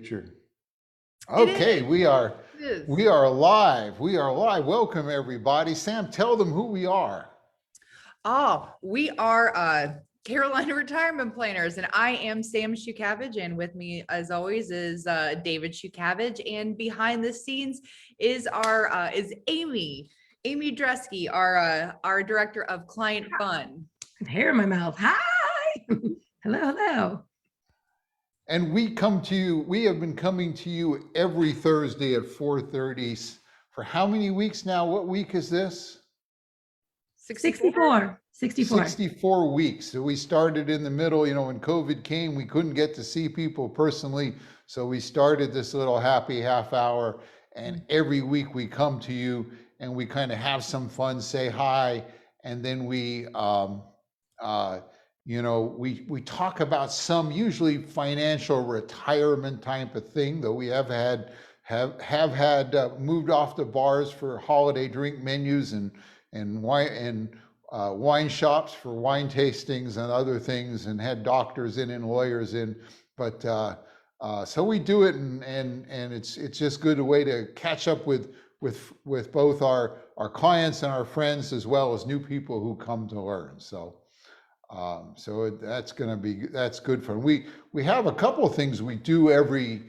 Future. It Okay, is. we are It is. we are live. We are live. Welcome everybody. Sam, tell them who we are. Oh, we are Carolina Retirement Planners, and I am Sam Shukavage, and with me, as always, is David Shukavage, and behind the scenes is our is Amy Dresky, our director of client fun. I have hair in my mouth. Hi. Hello. And we have been coming to you every Thursday at 4:30 for how many weeks now? What week is this? 64. 64 weeks. So we started in the middle, when COVID came, we couldn't get to see people personally. So we started this little happy half hour, and every week we come to you and we kind of have some fun, say hi, and then we we talk about some usually financial retirement type of thing, though we have had moved off the bars for holiday drink menus and wine shops for wine tastings and other things, and had doctors in and lawyers in. But so we do it, and it's just good a way to catch up with both our clients and our friends, as well as new people who come to learn. So that's good fun. We have a couple of things we do every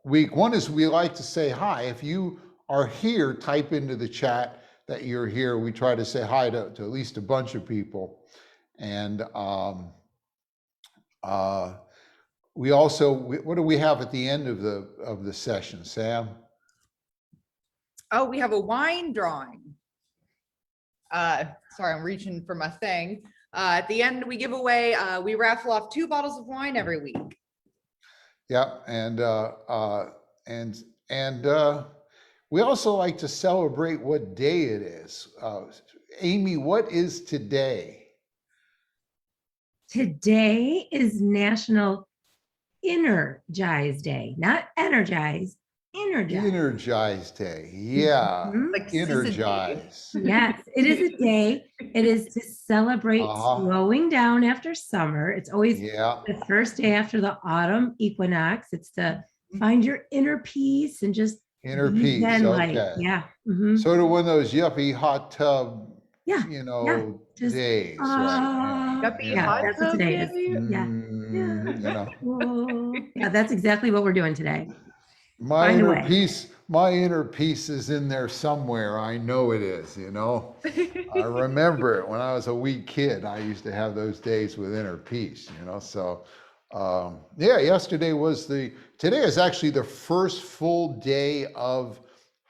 week. One is we like to say hi. If you are here, type into the chat that you're here. We try to say hi to at least a bunch of people. And we also, what do we have at the end of the session, Sam? Oh, we have a wine drawing. Sorry, I'm reaching for my thing. At the end, we give away, we raffle off 2 bottles of wine every week. Yeah, and we also like to celebrate what day it is. Amy, what is today? Today is National Energize Day, not energize, energize. Energize Day. Yeah, Like energize. Yes, it is a day. It is to celebrate slowing down after summer. It's always the first day after the autumn equinox. It's to find your inner peace and just inner peace. Okay. Yeah. Sort of one of those yuppie hot tub, just, days, right? Yuppie hot that's tub what today is. Yeah, that's exactly what we're doing today. My inner peace is in there somewhere. I know it is, I remember it when I was a wee kid. I used to have those days with inner peace, so yesterday today is actually the first full day of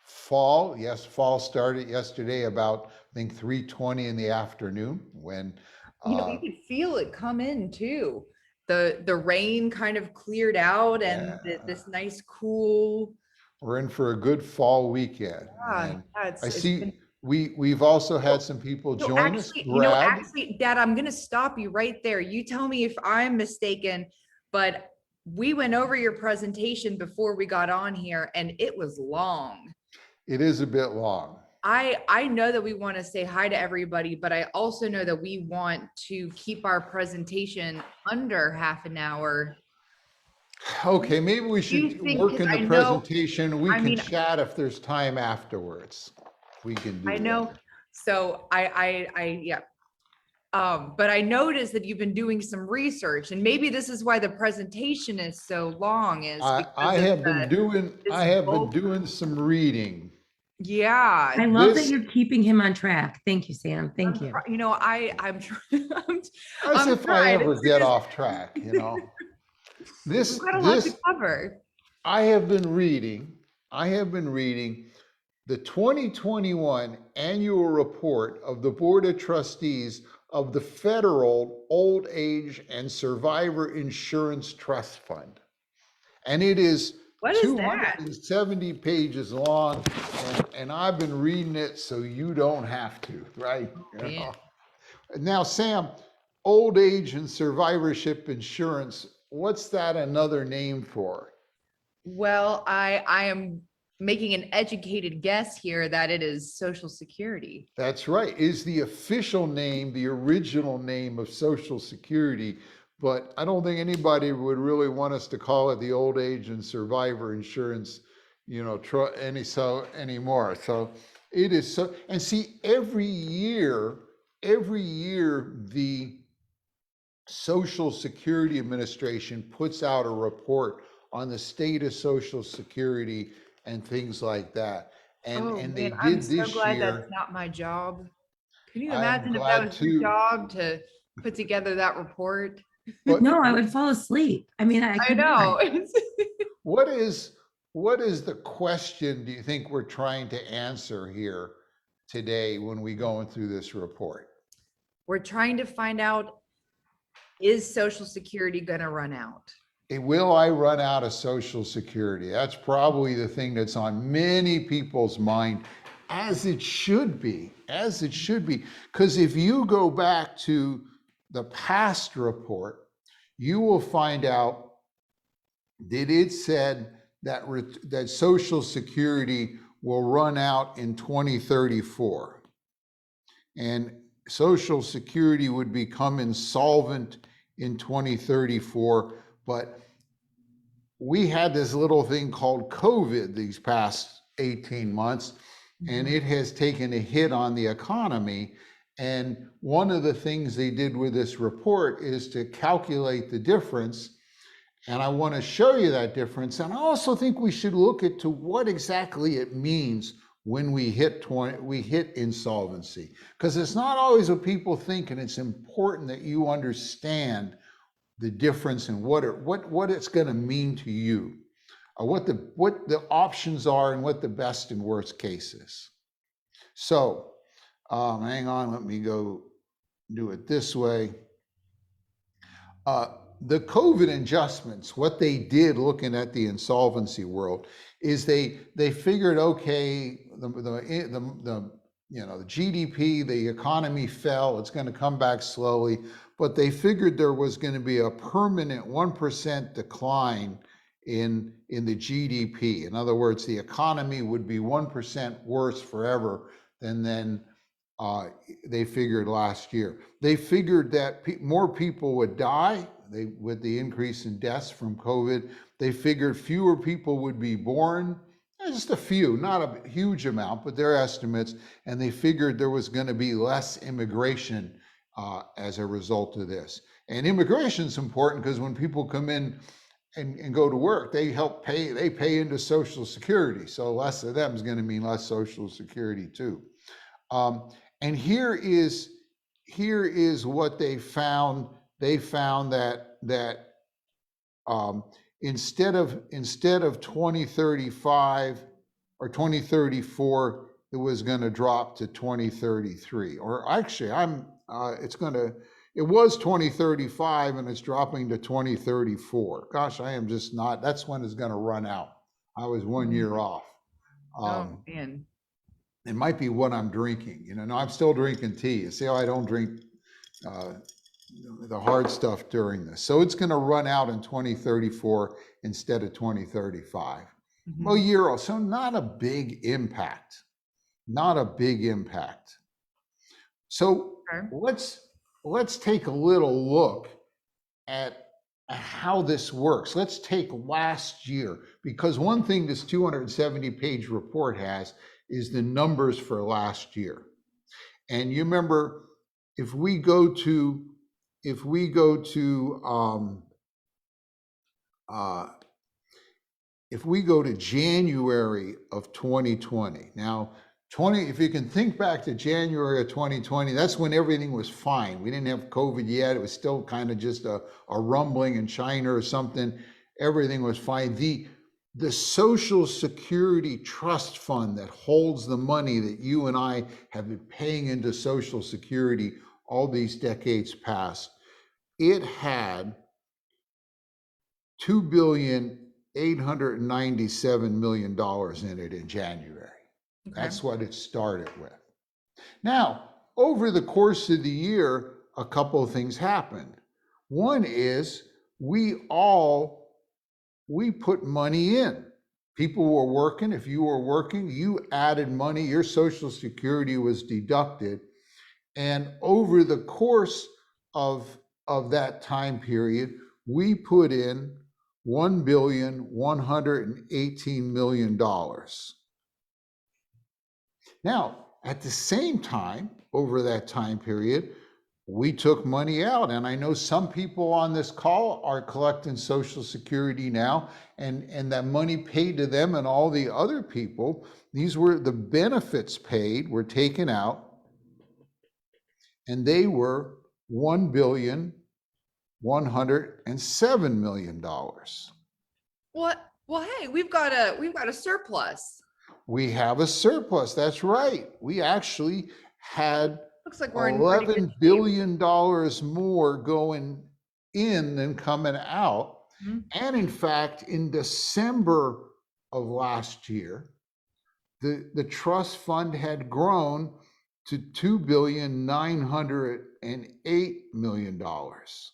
fall. Yes, fall started yesterday about, I think, 3:20 in the afternoon, when you could feel it come in too. The rain kind of cleared out, and this nice cool. We're in for a good fall weekend. Yeah, I see we've also had some people join us. Brad. Dad, I'm going to stop you right there. You tell me if I'm mistaken, but we went over your presentation before we got on here, and it was long. It is a bit long. I know that we want to say hi to everybody, but I also know that we want to keep our presentation under half an hour. Okay, maybe we should work in the presentation. We can chat if there's time afterwards. We can do that. I know. So but I noticed that you've been doing some research, and maybe this is why the presentation is so long. I have been doing some reading. Yeah, I love that you're keeping him on track. Thank you, Sam. Thank you. I'm trying. As if I ever get off track, This We've got a lot to cover. I have been reading the 2021 annual report of the Board of Trustees of the Federal Old Age and Survivor Insurance Trust Fund. And it is 270 pages long, and I've been reading it so you don't have to, right? Now, Sam, old age and survivorship insurance, what's that another name for? Well, I am making an educated guess here that it is Social Security. That's right. Is the official name, the original name of Social Security, but I don't think anybody would really want us to call it the old age and survivor insurance, anymore. So it is so, and see, every year, the Social Security Administration puts out a report on the state of Social Security and things like that. Oh And they man, I'm did so this glad that's year. not my job. Can you I am imagine if that glad was your too, job to put together that report? but No, I would fall asleep. I mean, I I could not. know. what is the question do you think we're trying to answer here today when we going through this report? We're trying to find out, is Social Security going to run out? Will I run out of Social Security? That's probably the thing that's on many people's mind, as it should be, Because if you go back to the past report, you will find out that it said that Social Security will run out in 2034. And Social Security would become insolvent in 2034. But we had this little thing called COVID these past 18 months, and it has taken a hit on the economy. And one of the things they did with this report is to calculate the difference. And I want to show you that difference. And I also think we should look at to what exactly it means when we hit insolvency, because it's not always what people think, and it's important that you understand the difference and what it's going to mean to you, what the options are, and what the best and worst case is. So hang on, let me go do it this way. The COVID adjustments, what they did looking at the insolvency world is they figured, okay, the GDP, the economy fell, it's going to come back slowly, but they figured there was going to be a permanent 1% decline in the GDP. In other words, the economy would be 1% worse forever than they figured last year. They figured that more people would die with the increase in deaths from COVID. They figured fewer people would be born, just a few, not a huge amount, but their estimates. And they figured there was going to be less immigration as a result of this. And immigration is important because when people come in and go to work, they pay into Social Security. So less of them is going to mean less Social Security too. And here is what they found. They found that instead of 2035 or 2034, it was going to drop to 2033. Or actually, it was 2035 and it's dropping to 2034. Gosh, I am just not. That's when it's going to run out. I was 1 year off. Oh man. It might be what I'm drinking. No, I'm still drinking tea. You see how I don't drink the hard stuff during this. So it's going to run out in 2034 instead of 2035. Mm-hmm. A year or so, not a big impact. So let's take a little look at how this works. Let's take last year, because one thing this 270-page report has is the numbers for last year. And you remember, if we go to January of 2020, now if you can think back to January of 2020, that's when everything was fine. We didn't have COVID yet. It was still kind of just a rumbling in China or something. Everything was fine. The Social Security Trust Fund that holds the money that you and I have been paying into Social Security all these decades past, it had $2,897,000,000 in it in January. Okay. That's what it started with. Now, over the course of the year, a couple of things happened. One is we put money in. People were working. If you were working, you added money. Your Social Security was deducted. And over the course of of that time period, we put in $1,118,000,000. Now, at the same time, over that time period, we took money out. And I know some people on this call are collecting Social Security now, and that money paid to them and all the other people, these were the benefits paid were taken out, and they were $1,107,000,000. What? Well, hey, we've got a surplus. We have a surplus. That's right. We actually had Looks like we're in pretty good $11 billion more going in than coming out. Mhm. And in fact, in December of last year, the trust fund had grown to $2,908,000,000.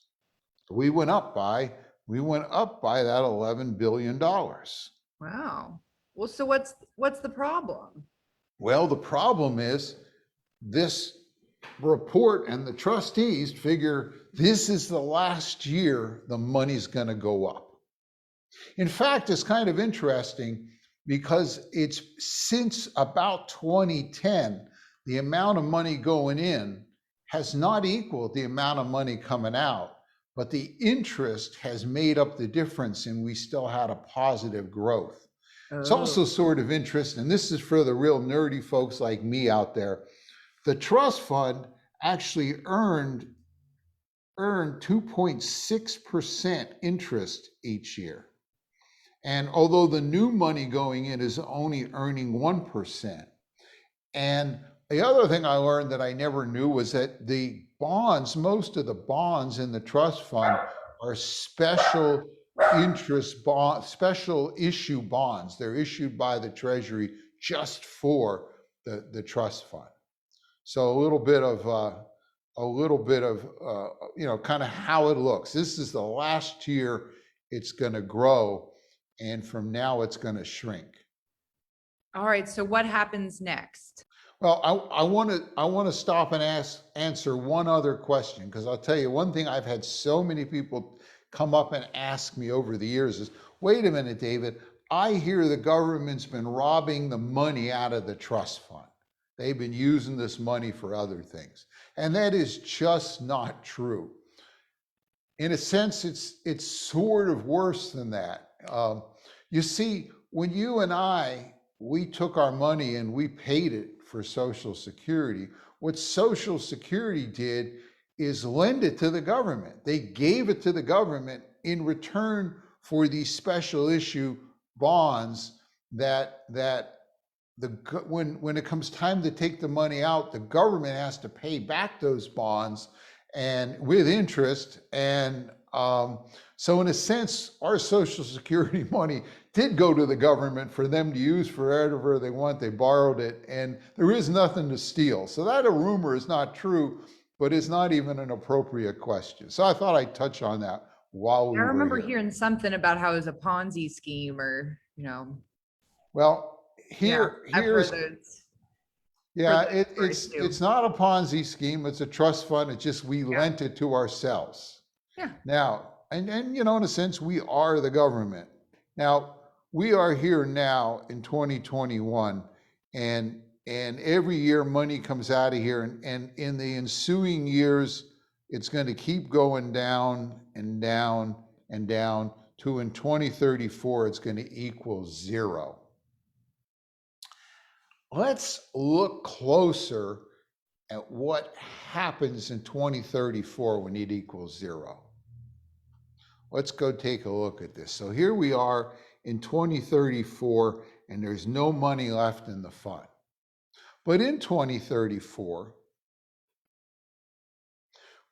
We went up by that $11 billion. Wow. Well, so what's the problem? Well, the problem is this report and the trustees figure this is the last year the money's going to go up. In fact, it's kind of interesting because it's since about 2010, the amount of money going in has not equaled the amount of money coming out, but the interest has made up the difference, and we still had a positive growth. It's also sort of interesting, and this is for the real nerdy folks like me out there. The trust fund actually earned 2.6% interest each year. And although the new money going in is only earning 1%. And the other thing I learned that I never knew was that the bonds, most of the bonds in the trust fund are special interest bonds, special issue bonds. They're issued by the Treasury just for the trust fund. So a little bit of kind of how it looks. This is the last year it's going to grow, and from now it's going to shrink. All right. So what happens next? Well, I want to stop and answer one other question, because I'll tell you one thing I've had so many people come up and ask me over the years is, wait a minute, David, I hear the government's been robbing the money out of the trust fund. They've been using this money for other things. And that is just not true. In a sense, it's sort of worse than that. You see, when you and we took our money and we paid it for Social Security, what Social Security did is lend it to the government. They gave it to the government in return for these special issue bonds that when it comes time to take the money out, the government has to pay back those bonds and with interest. And so in a sense, our Social Security money did go to the government for them to use for whatever they want. They borrowed it, and there is nothing to steal. So that a rumor is not true, but it's not even an appropriate question. So I thought I'd touch on that while we were here. I remember hearing something about how it was a Ponzi scheme, or Well, here's it's it's not a Ponzi scheme. It's a trust fund. It's just we lent it to ourselves. Yeah. Now, and in a sense, we are the government. Now, we are here now in 2021, and every year money comes out of here, and in the ensuing years, it's going to keep going down and down and down to in 2034, it's going to equal zero. Let's look closer at what happens in 2034 when it equals zero. Let's go take a look at this. So here we are in 2034, and there's no money left in the fund. But in 2034,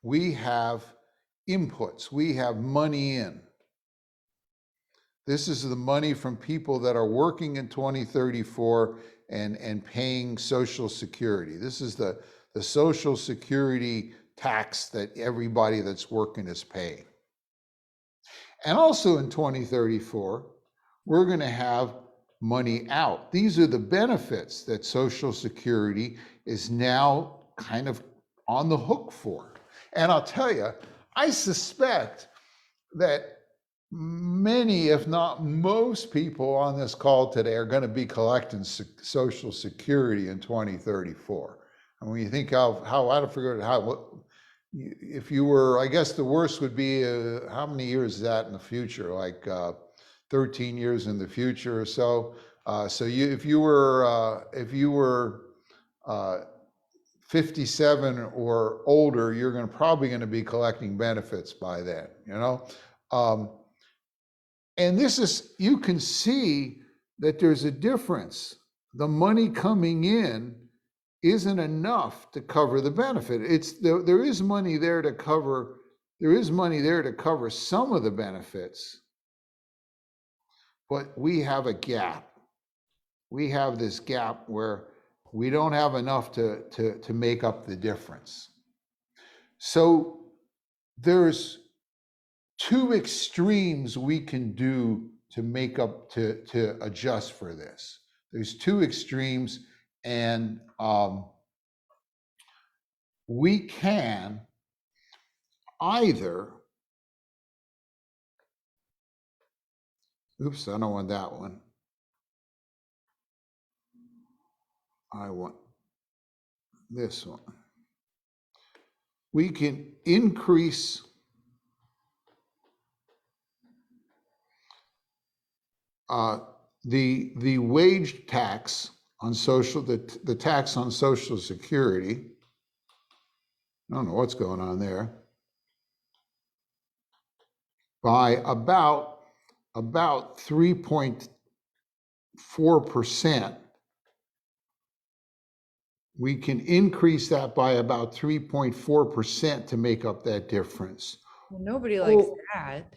we have inputs. We have money in. This is the money from people that are working in 2034 and paying Social Security. This is the Social Security tax that everybody that's working is paying. And also in 2034, we're going to have money out. These are the benefits that Social Security is now kind of on the hook for. And I'll tell you, I suspect that many, if not most people on this call today are going to be collecting Social Security in 2034. And when you think how I don't figure out how, if you were, I guess the worst would be how many years is that in the future? Like 13 years in the future or so. So if you were 57 or older, you're probably going to be collecting benefits by then, you know? And this is, you can see that there's a difference. The money coming in isn't enough to cover the benefit. There is money there to cover, some of the benefits, but we have a gap. We have this gap where we don't have enough to make up the difference. So there's two extremes we can do to make up, to adjust for this. There's two extremes, and we can either, oops, I don't want that one. I want this one. We can increase the wage tax on the tax on Social Security. I don't know what's going on there. By about 3.4%. We can increase that by about 3.4% to make up that difference. Well, nobody likes that.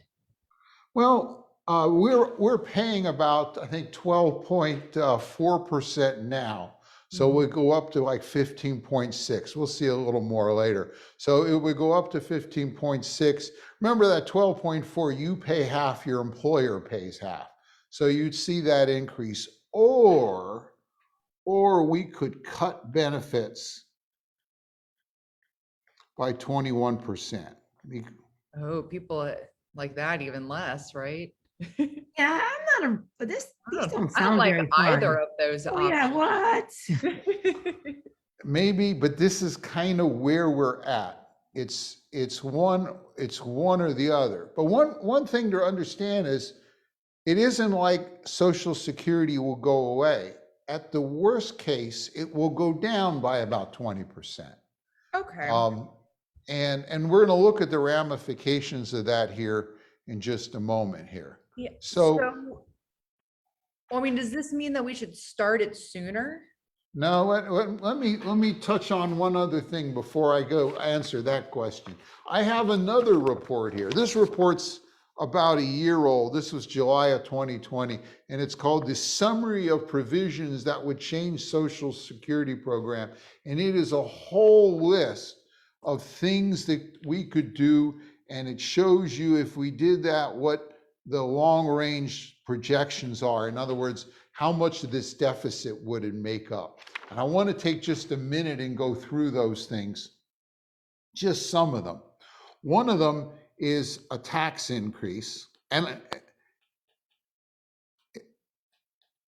Well, we're paying about, I think, 12.4% now. So we'll go up to like 15.6. We'll see a little more later. So it would go up to 15.6. Remember that 12.4, you pay half, your employer pays half. So you'd see that increase. Or we could cut benefits by 21%. Oh, people like that even less, right? Yeah, I'm not these don't I don't sound like very either fun. of those Oh, yeah, options. what? Maybe, but this is kind of where we're at. It's one or the other. But one thing to understand is it isn't like Social Security will go away. At the worst case, it will go down by about 20%. Okay. And we're going to look at the ramifications of that here in just a moment here. Yeah. So I mean, does this mean that we should start it sooner? No, let me touch on one other thing before I go answer that question. I have another report here. This report's about a year old. This was July of 2020, and it's called the Summary of Provisions That Would Change Social Security Program. And it is a whole list of things that we could do, and it shows you if we did that, what the long range projections are. In other words, how much of this deficit would it make up? And I want to take just a minute and go through those things, just some of them. One of them is a tax increase. And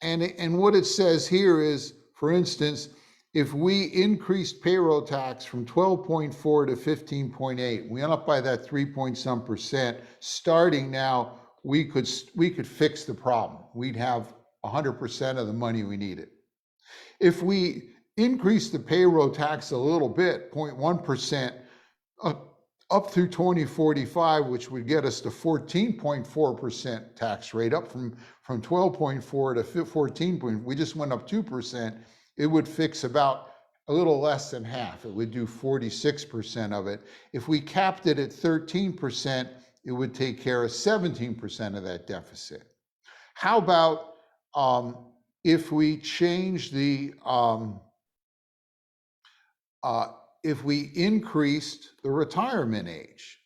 what it says here is, for instance, if we increased payroll tax from 12.4 to 15.8, we went up by that 3-point-some%. Starting now, we could fix the problem. We'd have 100% of the money we needed. If we increase the payroll tax a little bit, 0.1%, up through 2045, which would get us to 14.4% tax rate, up from 12.4 to 14. We just went up 2%. It would fix about a little less than half. It would do 46% of it. If we capped it at 13%, it would take care of 17% of that deficit. How about if we change if we increased the retirement age?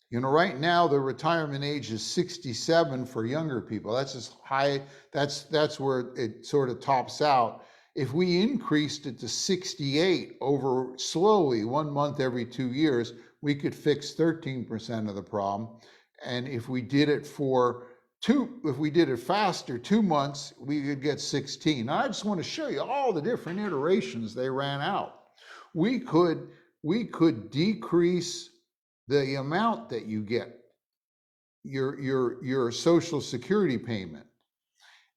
You know, right now the retirement age is 67 for younger people. That's as high, that's where it sort of tops out. If we increased it to 68 over slowly, 1 month every 2 years, we could fix 13% of the problem. And if we did it if we did it faster, 2 months, we could get 16. Now, I just want to show you all the different iterations they ran out. We could decrease the amount that you get, your Social Security payment.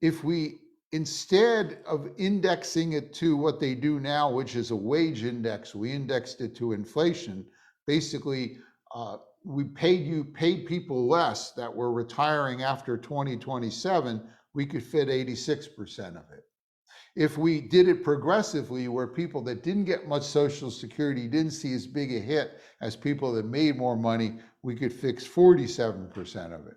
If we, instead of indexing it to what they do now, which is a wage index, we indexed it to inflation. Basically, we paid people less that were retiring after 2027, we could fit 86% of it. If we did it progressively, where people that didn't get much Social Security didn't see as big a hit as people that made more money, we could fix 47% of it.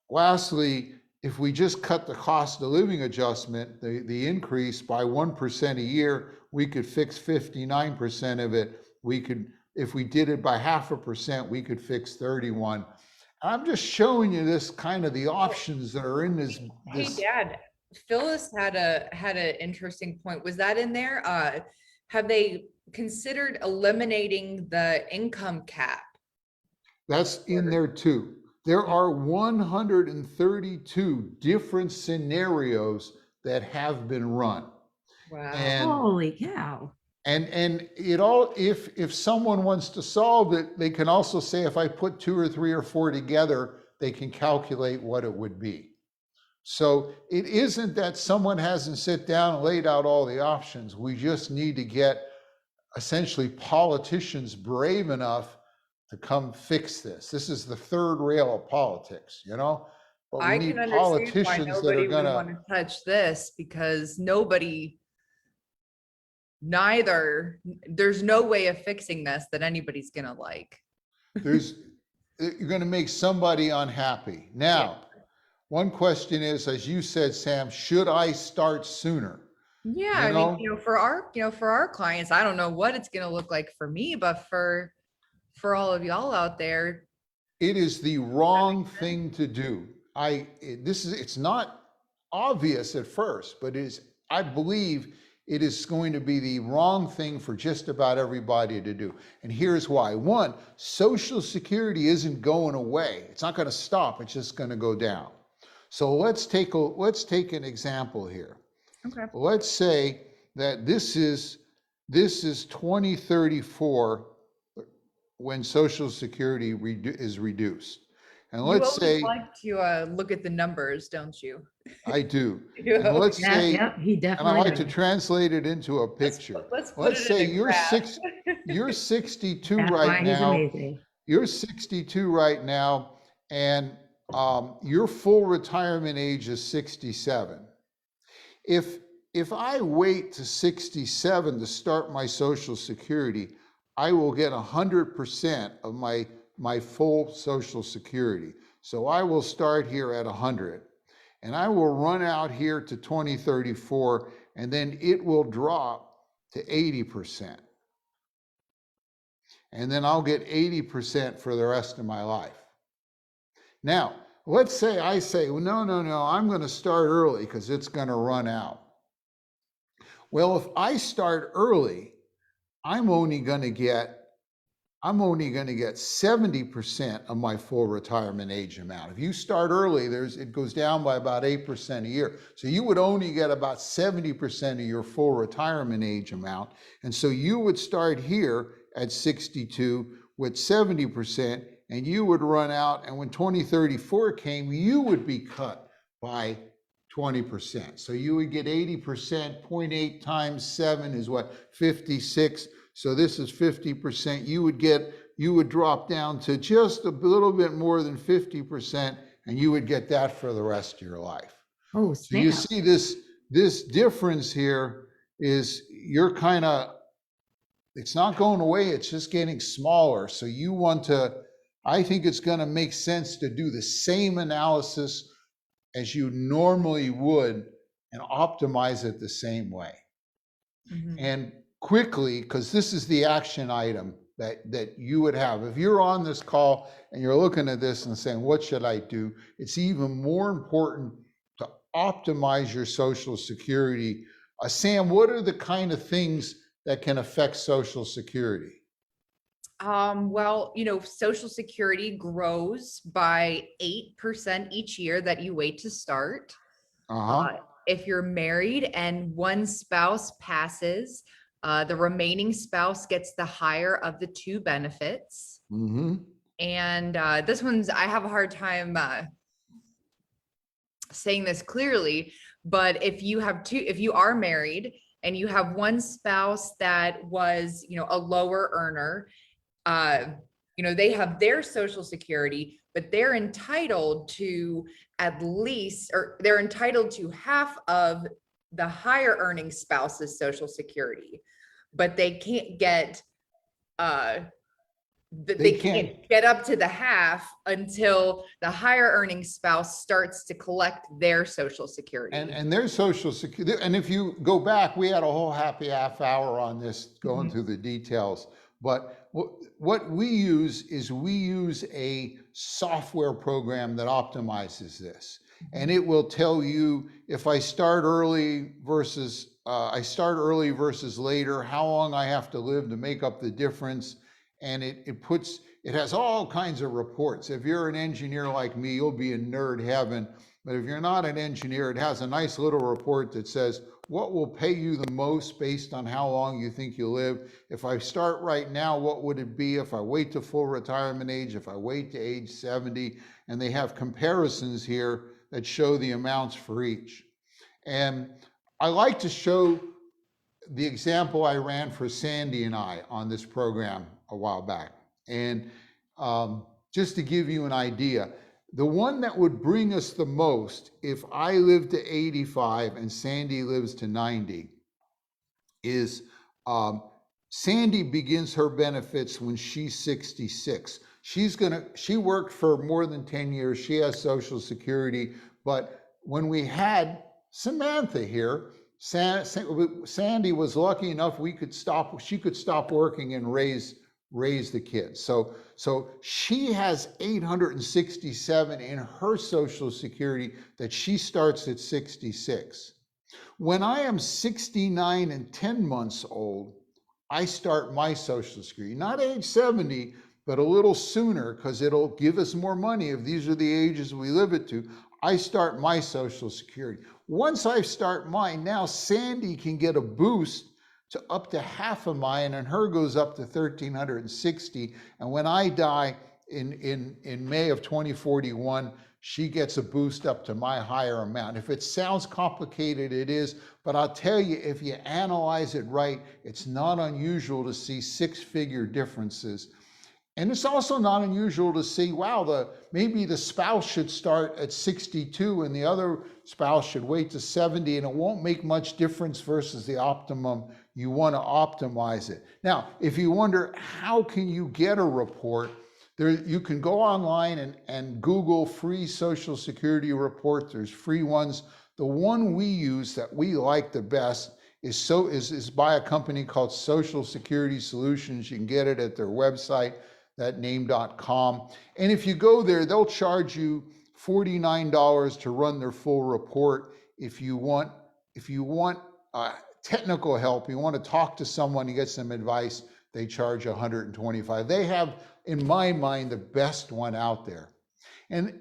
Lastly, if we just cut the cost of living adjustment, the increase by 1% a year, we could fix 59% of it. If we did it by 0.5%, we could fix 31. I'm just showing you this kind of the options that are in this. Hey, Dad, Phyllis had an interesting point. Was that in there? Have they considered eliminating the income cap? That's in there too. There are 132 different scenarios that have been run. Wow. And holy cow. And it all, if someone wants to solve it, they can also say, if I put 2 or 3 or 4 together, they can calculate what it would be. So it isn't that someone hasn't sit down and laid out all the options. We just need to get essentially politicians brave enough to come fix this. This is the third rail of politics, you know? But we need politicians that are gonna want to touch this, because there's no way of fixing this that anybody's gonna like. You're gonna make somebody unhappy. Now, one question is, as you said, Sam, should I start sooner? Yeah, I mean, for our clients, I don't know what it's gonna look like for me, but for all of y'all out there, it is the wrong thing to do. It's not obvious at first, but I believe it is going to be the wrong thing for just about everybody to do. And here's why. One, Social Security isn't going away. It's not going to stop. It's just going to go down. So let's take an example here. Okay. Let's say that this is 2034 when Social Security is reduced. And let's say, you like to look at the numbers, don't you? I do. And let's say, he definitely and I like to translate it into a picture. Let's say you're 62 right now. You're 62 right now, and your full retirement age is 67. If I wait to 67 to start my Social Security, I will get 100% of my full Social Security. So I will start here at 100, and I will run out here to 2034, and then it will drop to 80%. And then I'll get 80% for the rest of my life. Now, let's say I say, well, no, I'm going to start early because it's going to run out. Well, if I start early, I'm only going to get 70% of my full retirement age amount. If you start early, it goes down by about 8% a year. So you would only get about 70% of your full retirement age amount. And so you would start here at 62 with 70%, and you would run out. And when 2034 came, you would be cut by 20%. So you would get 80%, 0.8 times 7 is what, 56. So this is 50%. You would drop down to just a little bit more than 50%, and you would get that for the rest of your life. Oh, so you see this difference here is it's not going away, it's just getting smaller. So I think it's going to make sense to do the same analysis as you normally would and optimize it the same way. Mm-hmm. And quickly, because this is the action item that you would have. If you're on this call and you're looking at this and saying, what should I do? It's even more important to optimize your Social Security. Sam, what are the kind of things that can affect Social Security? Well, Social Security grows by 8% each year that you wait to start. If you're married and one spouse passes, the remaining spouse gets the higher of the two benefits. And this one's, I have a hard time saying this clearly, but if you are married and you have one spouse that was, a lower earner, they have their Social Security, but they're entitled to they're entitled to half of the higher earning spouse's Social Security, but they can't get, they can't get up to the half until the higher earning spouse starts to collect their Social Security. And their Social Security, and if you go back, we had a whole happy half hour on this going through the details. But what we use is a software program that optimizes this. And it will tell you if I start early versus later, how long I have to live to make up the difference. And it has all kinds of reports. If you're an engineer like me, you'll be in nerd heaven. But if you're not an engineer, it has a nice little report that says what will pay you the most based on how long you think you'll live. If I start right now, what would it be if I wait to full retirement age, if I wait to age 70? And they have comparisons here that show the amounts for each. And I like to show the example I ran for Sandy and I on this program a while back. And just to give you an idea, the one that would bring us the most if I live to 85 and Sandy lives to 90 is Sandy begins her benefits when she's 66. She worked for more than 10 years. She has Social Security. But when we had Samantha here, Sandy was lucky enough she could stop working and raise the kids. So she has 867 in her Social Security that she starts at 66. When I am 69 and 10 months old, I start my Social Security, not age 70, but a little sooner because it'll give us more money if these are the ages we live it to. I start my Social Security. Once I start mine, now Sandy can get a boost to up to half of mine, and her goes up to 1,360. And when I die in May of 2041, she gets a boost up to my higher amount. If it sounds complicated, it is, but I'll tell you, if you analyze it right, it's not unusual to see six-figure differences. And it's also not unusual to see, wow, maybe the spouse should start at 62 and the other spouse should wait to 70, and it won't make much difference versus the optimum. You want to optimize it. Now, if you wonder, how can you get a report? You can go online and Google free Social Security report. There's free ones. The one we use that we like the best is by a company called Social Security Solutions. You can get it at their website, thatname.com. And if you go there, they'll charge you $49 to run their full report. If you want technical help, you want to talk to someone to get some advice, they charge $125. They have, in my mind, the best one out there. And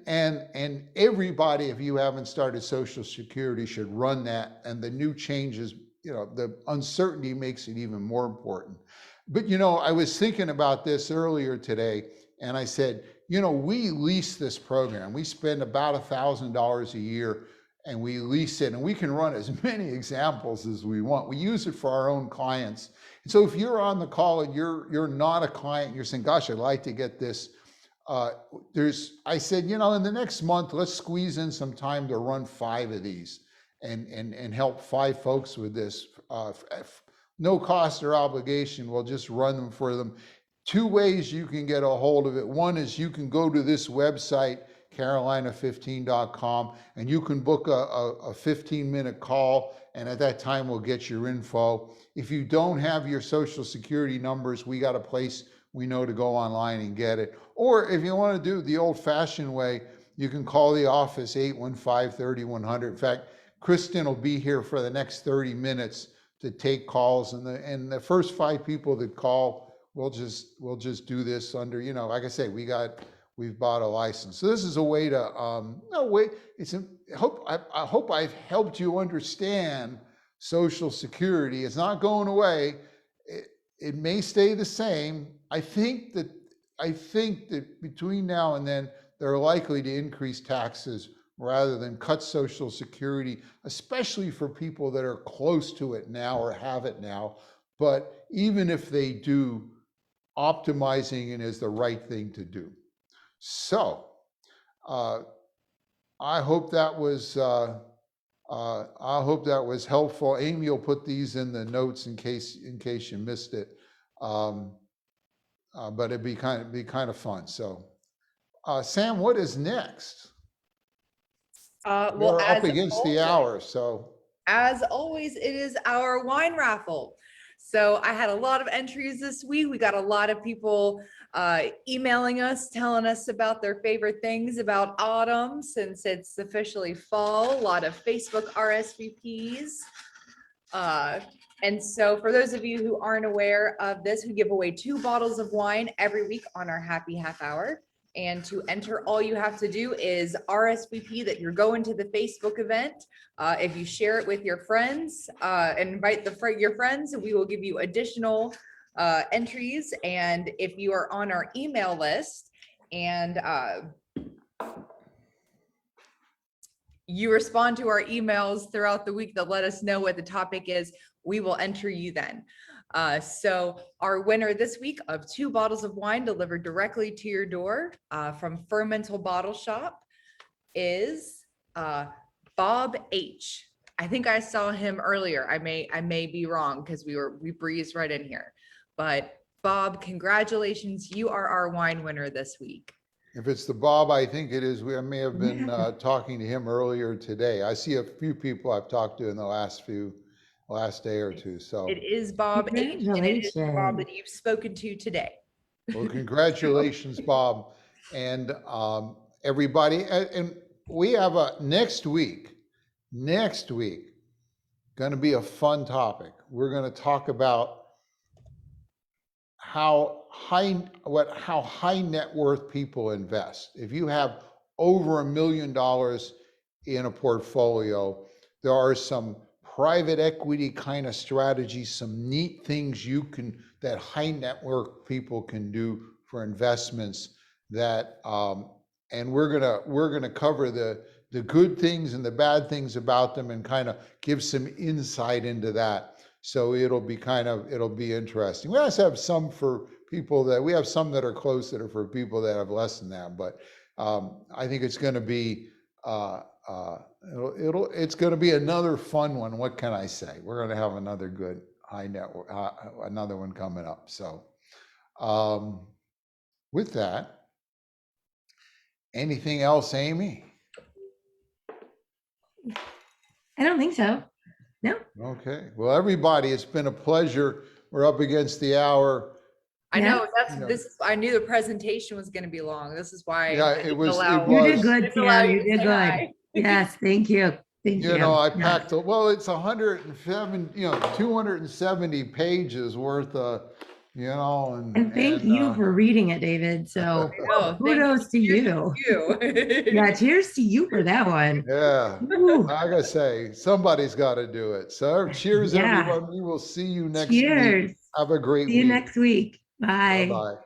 everybody, if you haven't started Social Security, should run that. And the new changes, the uncertainty makes it even more important. But, I was thinking about this earlier today, and I said, we lease this program. We spend about $1,000 a year, and we lease it, and we can run as many examples as we want. We use it for our own clients. And so if you're on the call and you're not a client, you're saying, gosh, I'd like to get this. I said, in the next month, let's squeeze in some time to run 5 of these and help 5 folks with this. No cost or obligation. We'll just run them for them. 2 ways you can get a hold of it. One is you can go to this website, carolina15.com, and you can book a 15-minute call, and at that time we'll get your info. If you don't have your Social Security numbers, we got a place we know to go online and get it. Or if you want to do it the old-fashioned way, you can call the office, 815-3100. In fact, Kristen will be here for the next 30 minutes to take calls, and the first 5 people that call we'll just do this under, like I say, we've bought a license. So this is a way to, no wait, I hope I've helped you understand Social Security. It's not going away. It may stay the same. I think that between now and then, they're likely to increase taxes rather than cut Social Security, especially for people that are close to it now or have it now. But even if they do, optimizing it is the right thing to do. So I hope that was helpful. Amy will put these in the notes in case you missed it. But it'd be kind of fun. So Sam, what is next? Well, we're up against the hour, so as always, it is our wine raffle. So I had a lot of entries this week. We got a lot of people emailing us, telling us about their favorite things about autumn since it's officially fall. A lot of Facebook RSVPs. And so for those of you who aren't aware of this, we give away 2 bottles of wine every week on our Happy Half Hour. And to enter, all you have to do is RSVP that you're going to the Facebook event. If you share it with your friends and invite your friends, we will give you additional entries. And if you are on our email list and you respond to our emails throughout the week that let us know what the topic is, we will enter you then. So our winner this week of 2 bottles of wine delivered directly to your door from Fermental Bottle Shop is Bob H. I think I saw him earlier. I may be wrong because we breezed right in here. But Bob, congratulations. You are our wine winner this week. If it's the Bob, I think it is. I may have been talking to him earlier today. I see a few people I've talked to in the last day or two. So it is Bob H, and it is the Bob that you've spoken to today. Well, congratulations, Bob, and everybody. And we have next week going to be a fun topic. We're going to talk about how high net worth people invest. If you have over $1 million in a portfolio, there are some private equity kind of strategies, some neat things that high net worth people can do for investments that and we're gonna cover the good things and the bad things about them and kind of give some insight into that. So it'll be interesting. We also have some for people that are close that are for people that have less than that, but I think it's going to be it's going to be another fun one. What can I say? We're going to have another good high network, another one coming up. So with that, anything else, Amy? I don't think so. No. Okay. Well, everybody, it's been a pleasure. We're up against the hour. I know I knew the presentation was going to be long. This is why. Yeah, it was. You did good, Sam. You did good. Yes, thank you. Thank you. I packed. Well, it's 107. 270 pages worth of. And thank you for reading it, David. So kudos to you. Yeah, cheers to you for that one. Yeah, like I say, somebody's got to do it. So cheers, everyone. We will see you next week. Have a great week. See you next week. Bye. Bye-bye.